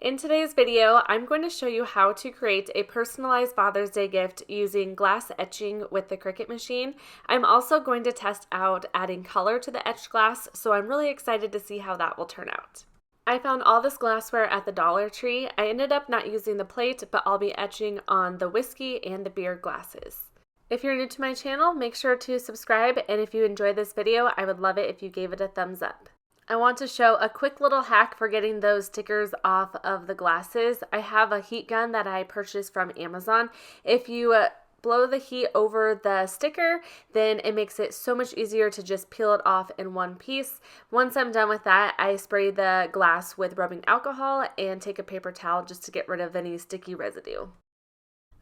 In today's video, I'm going to show you how to create a personalized Father's Day gift using glass etching with the Cricut machine. I'm also going to test out adding color to the etched glass, so I'm really excited to see how that will turn out. I found all this glassware at the Dollar Tree. I ended up not using the plate, but I'll be etching on the whiskey and the beer glasses. If you're new to my channel, make sure to subscribe, and if you enjoyed this video, I would love it if you gave it a thumbs up. I want to show a quick little hack for getting those stickers off of the glasses. I have a heat gun that I purchased from Amazon. If you blow the heat over the sticker, then it makes it so much easier to just peel it off in one piece. Once I'm done with that, I spray the glass with rubbing alcohol and take a paper towel just to get rid of any sticky residue.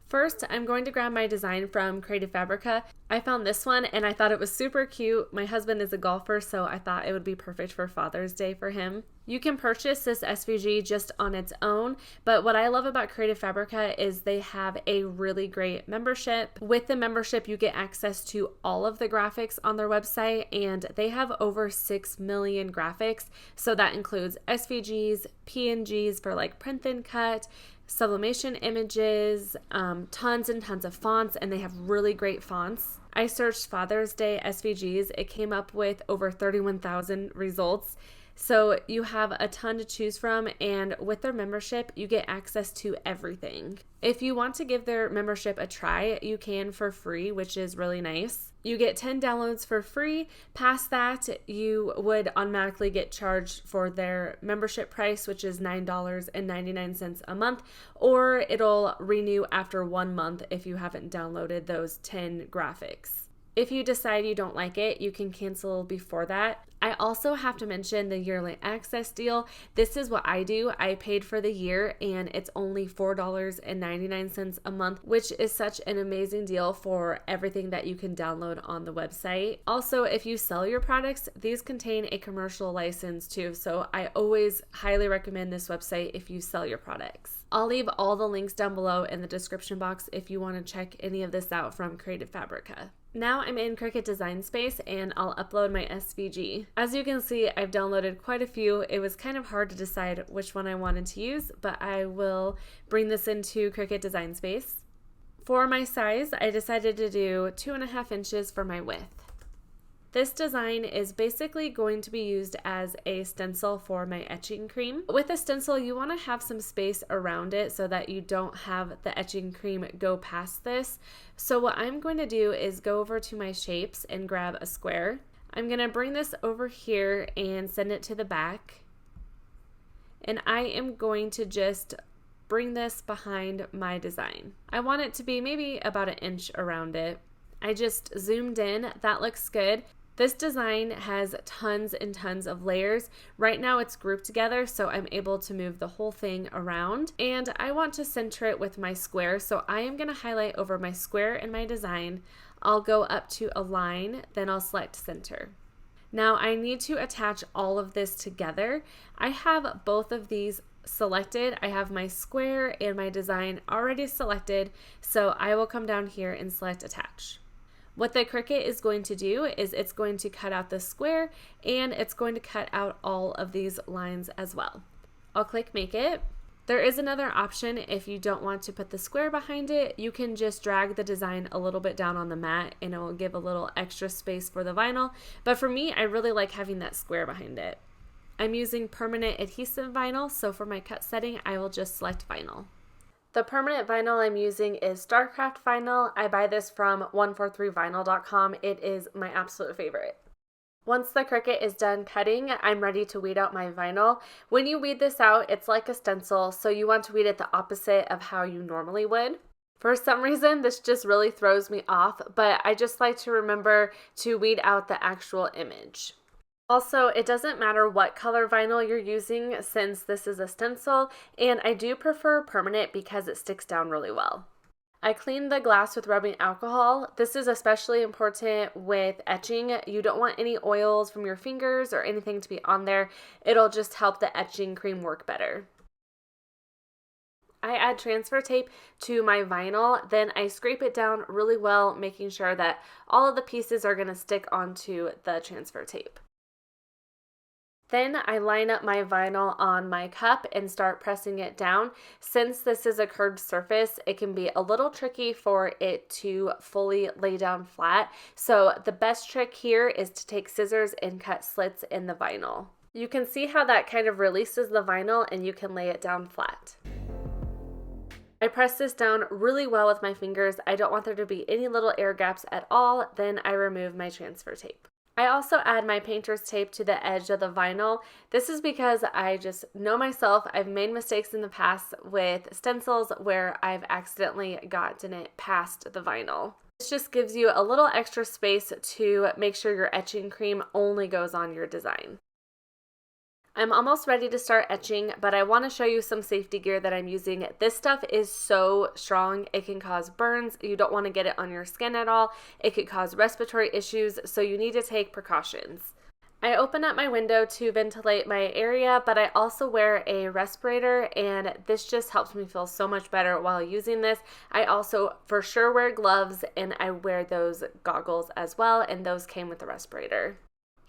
First, I'm going to grab my design from Creative Fabrica. I found this one and I thought it was super cute. My husband is a golfer, so I thought it would be perfect for Father's Day for him. You can purchase this SVG just on its own, but what I love about Creative Fabrica is they have a really great membership. With the membership, you get access to all of the graphics on their website, and they have over 6 million graphics. So that includes SVGs, PNGs for like print and cut, sublimation images, tons and tons of fonts, and they have really great fonts. I searched Father's Day SVGs. It came up with over 31,000 results. So you have a ton to choose from, and with their membership, you get access to everything. If you want to give their membership a try, you can for free, which is really nice. You get 10 downloads for free. Past that, you would automatically get charged for their membership price, which is $9.99 a month, or it'll renew after 1 month if you haven't downloaded those 10 graphics. If you decide you don't like it, you can cancel before that. I also have to mention the yearly access deal. This is what I do. I paid for the year and it's only $4.99 a month, which is such an amazing deal for everything that you can download on the website. Also, if you sell your products, these contain a commercial license too, so I always highly recommend this website if you sell your products. I'll leave all the links down below in the description box if you want to check any of this out from Creative Fabrica. Now I'm in Cricut Design Space and I'll upload my SVG. As you can see, I've downloaded quite a few. It was kind of hard to decide which one I wanted to use, but I will bring this into Cricut Design Space. For my size, I decided to do 2.5 inches for my width. This design is basically going to be used as a stencil for my etching cream. With a stencil, you want to have some space around it so that you don't have the etching cream go past this. So what I'm going to do is go over to my shapes and grab a square. I'm going to bring this over here and send it to the back. And I am going to just bring this behind my design. I want it to be maybe about 1 inch around it. I just zoomed in. That looks good. This design has tons and tons of layers. Right now it's grouped together, so I'm able to move the whole thing around. And I want to center it with my square, so I am going to highlight over my square in my design. I'll go up to align, then I'll select center. Now I need to attach all of this together. I have both of these selected. I have my square and my design already selected, so I will come down here and select attach. What the Cricut is going to do is it's going to cut out the square and it's going to cut out all of these lines as well. I'll click make it. There is another option if you don't want to put the square behind it. You can just drag the design a little bit down on the mat and it will give a little extra space for the vinyl. But for me, I really like having that square behind it. I'm using permanent adhesive vinyl, so for my cut setting, I will just select vinyl. The permanent vinyl I'm using is StarCraft vinyl. I buy this from 143vinyl.com. It is my absolute favorite. Once the Cricut is done cutting, I'm ready to weed out my vinyl. When you weed this out, it's like a stencil, so you want to weed it the opposite of how you normally would. For some reason, this just really throws me off, but I just like to remember to weed out the actual image. Also, it doesn't matter what color vinyl you're using since this is a stencil, and I do prefer permanent because it sticks down really well. I cleaned the glass with rubbing alcohol. This is especially important with etching. You don't want any oils from your fingers or anything to be on there. It'll just help the etching cream work better. I add transfer tape to my vinyl, then I scrape it down really well, making sure that all of the pieces are going to stick onto the transfer tape. Then I line up my vinyl on my cup and start pressing it down. Since this is a curved surface, it can be a little tricky for it to fully lay down flat. So the best trick here is to take scissors and cut slits in the vinyl. You can see how that kind of releases the vinyl and you can lay it down flat. I press this down really well with my fingers. I don't want there to be any little air gaps at all. Then I remove my transfer tape. I also add my painter's tape to the edge of the vinyl. This is because I just know myself. I've made mistakes in the past with stencils where I've accidentally gotten it past the vinyl. This just gives you a little extra space to make sure your etching cream only goes on your design. I'm almost ready to start etching, but I want to show you some safety gear that I'm using. This stuff is so strong, it can cause burns. You don't want to get it on your skin at all. It could cause respiratory issues, so you need to take precautions. I open up my window to ventilate my area, but I also wear a respirator, and this just helps me feel so much better while using this. I also for sure wear gloves, and I wear those goggles as well, and those came with the respirator.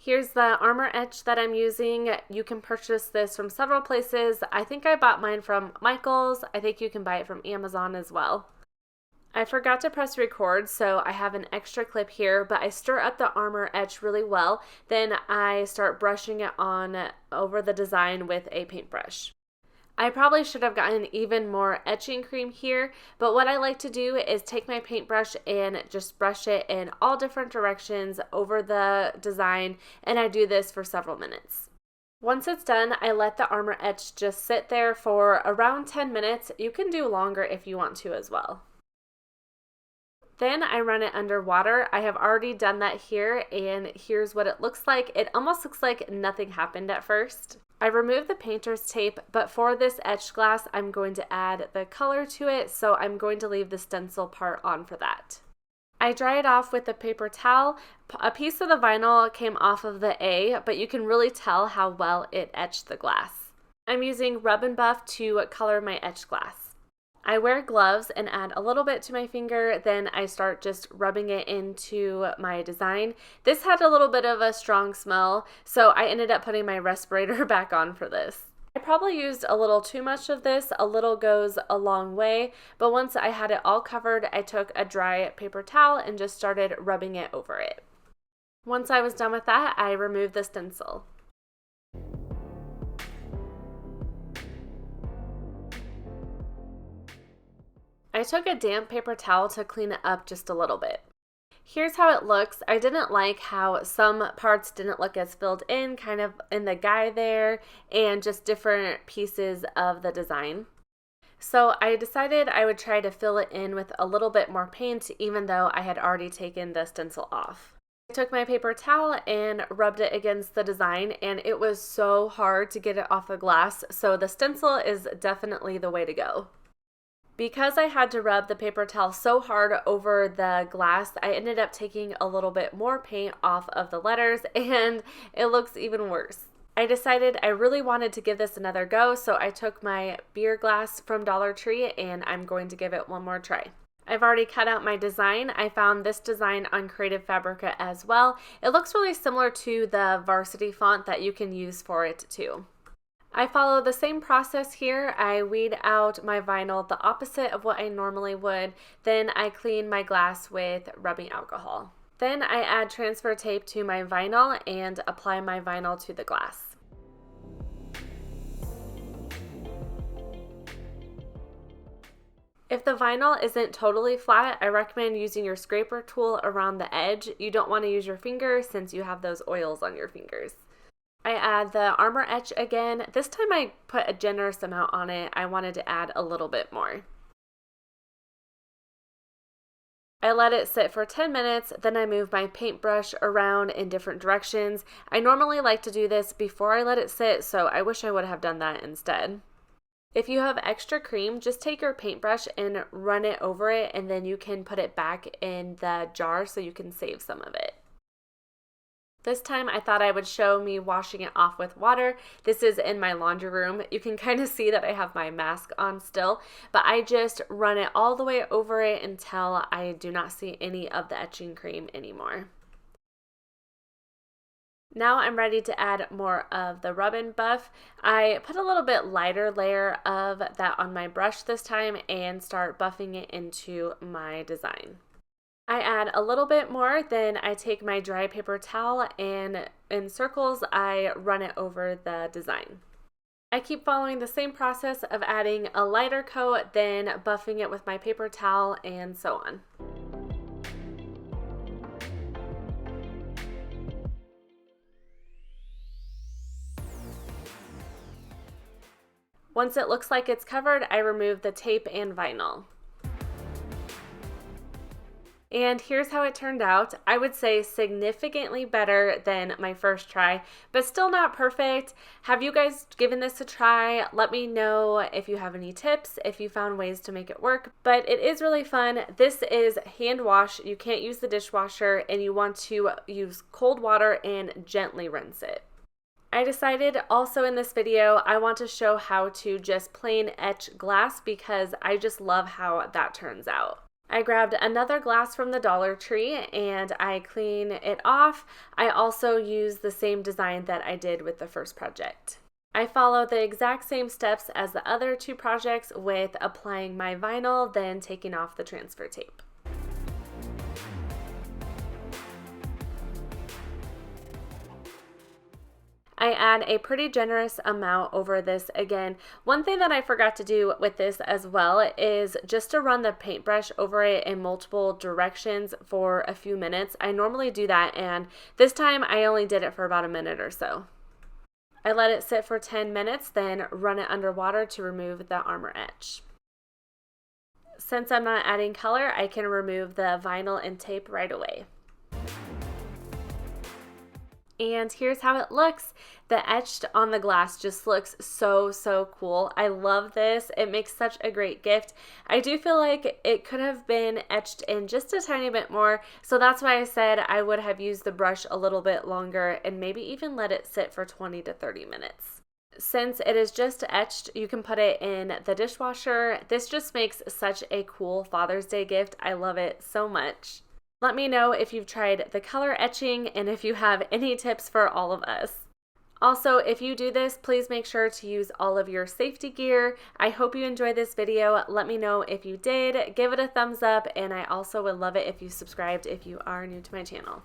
Here's the Armor Etch that I'm using. You can purchase this from several places. I think I bought mine from Michael's. I think you can buy it from Amazon as well. I forgot to press record, so I have an extra clip here, but I stir up the Armor Etch really well. Then I start brushing it on over the design with a paintbrush. I probably should have gotten even more etching cream here, but what I like to do is take my paintbrush and just brush it in all different directions over the design, and I do this for several minutes. Once it's done, I let the Armor Etch just sit there for around 10 minutes. You can do longer if you want to as well. Then I run it under water. I have already done that here, and here's what it looks like. It almost looks like nothing happened at first. I removed the painter's tape, but for this etched glass, I'm going to add the color to it, so I'm going to leave the stencil part on for that. I dry it off with a paper towel. A piece of the vinyl came off of the A, but you can really tell how well it etched the glass. I'm using Rub and Buff to color my etched glass. I wear gloves and add a little bit to my finger, then I start just rubbing it into my design. This had a little bit of a strong smell, so I ended up putting my respirator back on for this. I probably used a little too much of this. A little goes a long way, but once I had it all covered, I took a dry paper towel and just started rubbing it over it. Once I was done with that, I removed the stencil. I took a damp paper towel to clean it up just a little bit. Here's how it looks. I didn't like how some parts didn't look as filled in, kind of in the guy there, and just different pieces of the design. So I decided I would try to fill it in with a little bit more paint, even though I had already taken the stencil off. I took my paper towel and rubbed it against the design, and it was so hard to get it off the glass, so the stencil is definitely the way to go. Because I had to rub the paper towel so hard over the glass, I ended up taking a little bit more paint off of the letters, and it looks even worse. I decided I really wanted to give this another go, so I took my beer glass from Dollar Tree and I'm going to give it one more try. I've already cut out my design. I found this design on Creative Fabrica as well. It looks really similar to the Varsity font that you can use for it too. I follow the same process here. I weed out my vinyl the opposite of what I normally would. Then I clean my glass with rubbing alcohol. Then I add transfer tape to my vinyl and apply my vinyl to the glass. If the vinyl isn't totally flat, I recommend using your scraper tool around the edge. You don't want to use your finger since you have those oils on your fingers. I add the Armor Etch again. This time I put a generous amount on it. I wanted to add a little bit more. I let it sit for 10 minutes, then I move my paintbrush around in different directions. I normally like to do this before I let it sit, so I wish I would have done that instead. If you have extra cream, just take your paintbrush and run it over it, and then you can put it back in the jar so you can save some of it. This time I thought I would show me washing it off with water. This is in my laundry room. You can kind of see that I have my mask on still, but I just run it all the way over it until I do not see any of the etching cream anymore. Now I'm ready to add more of the rub and buff. I put a little bit lighter layer of that on my brush this time and start buffing it into my design. I add a little bit more, then I take my dry paper towel and in circles I run it over the design. I keep following the same process of adding a lighter coat, then buffing it with my paper towel, and so on. Once it looks like it's covered, I remove the tape and vinyl. And here's how it turned out. I would say significantly better than my first try, but still not perfect. Have you guys given this a try? Let me know if you have any tips, if you found ways to make it work. But it is really fun. This is hand wash. You can't use the dishwasher, and you want to use cold water and gently rinse it. I decided also in this video I want to show how to just plain etch glass because I just love how that turns out. I grabbed another glass from the Dollar Tree and I clean it off. I also use the same design that I did with the first project. I follow the exact same steps as the other two projects with applying my vinyl, then taking off the transfer tape. I add a pretty generous amount over this again. One thing that I forgot to do with this as well is just to run the paintbrush over it in multiple directions for a few minutes. I normally do that, and this time I only did it for about a minute or so. I let it sit for 10 minutes, then run it underwater to remove the armor etch. Since I'm not adding color, I can remove the vinyl and tape right away. And here's how it looks. The etched on the glass just looks so cool. I love this. It makes such a great gift. I do feel like it could have been etched in just a tiny bit more, so that's why I said I would have used the brush a little bit longer and maybe even let it sit for 20 to 30 minutes. Since it is just etched, you can put it in the dishwasher. This just makes such a cool Father's Day gift. I love it so much. Let me know if you've tried the color etching and if you have any tips for all of us. Also, if you do this, please make sure to use all of your safety gear. I hope you enjoyed this video. Let me know if you did. Give it a thumbs up, and I also would love it if you subscribed if you are new to my channel.